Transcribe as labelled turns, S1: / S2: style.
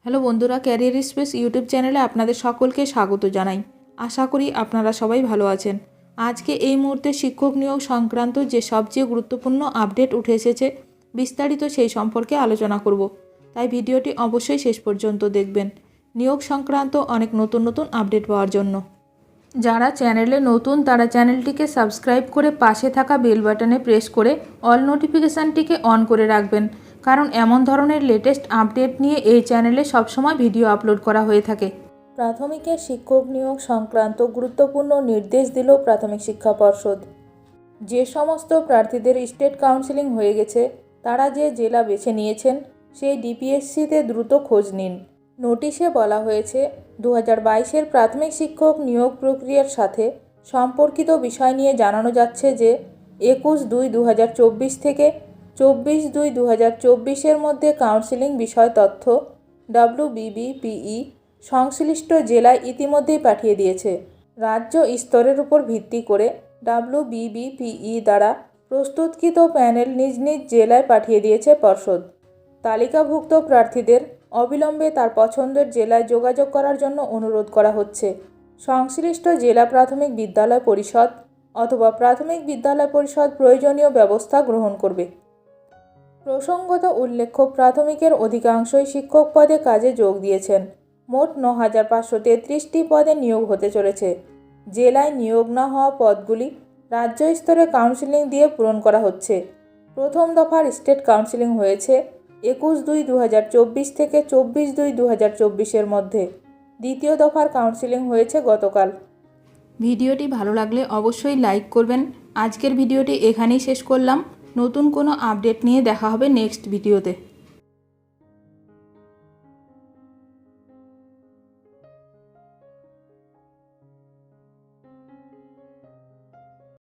S1: Hello বন্ধুরা, career space YouTube চ্যানেলে আপনাদের সকলকে স্বাগত জানাই। আশা করি আপনারা সবাই ভালো আছেন। আজকে এই মুহূর্তে শিক্ষক নিয়োগ সংক্রান্ত যে সবচেয়ে গুরুত্বপূর্ণ আপডেট উঠে এসেছে, বিস্তারিত সেই সম্পর্কে আলোচনা করব। তাই ভিডিওটি অবশ্যই শেষ পর্যন্ত দেখবেন নিয়োগ সংক্রান্ত অনেক নতুন নতুন আপডেট পাওয়ার জন্য। যারা চ্যানেলে নতুন তারা চ্যানেলটিকে সাবস্ক্রাইব করে পাশে থাকা বেল বাটনে প্রেস করে অল নোটিফিকেশানটিকে অন করে রাখবেন, কারণ এমন ধরনের লেটেস্ট আপডেট নিয়ে এই চ্যানেলে সবসময় ভিডিও আপলোড করা হয়ে থাকে। প্রাথমিকের শিক্ষক নিয়োগ সংক্রান্ত গুরুত্বপূর্ণ নির্দেশ দিল প্রাথমিক শিক্ষা পর্ষদ। যে সমস্ত প্রার্থীদের স্টেট কাউন্সেলিং হয়ে গেছে তারা যে জেলা বেছে নিয়েছেন সেই ডিপিএসসিতে দ্রুত খোঁজ নিন। নোটিশে বলা হয়েছে 2022-এর প্রাথমিক শিক্ষক নিয়োগ প্রক্রিয়ার সাথে সম্পর্কিত বিষয় নিয়ে জানানো যাচ্ছে যে 21/2/2024 থেকে 24/2/2024-এর মধ্যে কাউন্সেলিং বিষয় তথ্য WBBPE সংশ্লিষ্ট জেলায় ইতিমধ্যেই পাঠিয়ে দিয়েছে। রাজ্য স্তরের উপর ভিত্তি করে WBBPE দ্বারা প্রস্তুতকৃত প্যানেল নিজ নিজ জেলায় পাঠিয়ে দিয়েছে পর্ষদ। তালিকাভুক্ত প্রার্থীদের অবিলম্বে তার পছন্দের জেলায় যোগাযোগ করার জন্য অনুরোধ করা হচ্ছে। সংশ্লিষ্ট জেলা প্রাথমিক বিদ্যালয় পরিষদ অথবা প্রাথমিক বিদ্যালয় পরিষদ প্রয়োজনীয় ব্যবস্থা গ্রহণ করবে। প্রসঙ্গত উল্লেখ্য, প্রাথমিকের অধিকাংশই শিক্ষক পদে কাজে যোগ দিয়েছেন। মোট 9,533টি পদে নিয়োগ হতে চলেছে। জেলায় নিয়োগ না হওয়া পদগুলি রাজ্য স্তরে কাউন্সেলিং দিয়ে পূরণ করা হচ্ছে। প্রথম দফার স্টেট কাউন্সেলিং হয়েছে 21/2/2024 থেকে 24/2/2024-এর মধ্যে। দ্বিতীয় দফার কাউন্সেলিং হয়েছে গতকাল। ভিডিওটি ভালো লাগলে অবশ্যই লাইক করবেন। আজকের ভিডিওটি এখানেই শেষ করলাম। নতুন কোনো আপডেট নিয়ে দেখা হবে নেক্সট ভিডিওতে।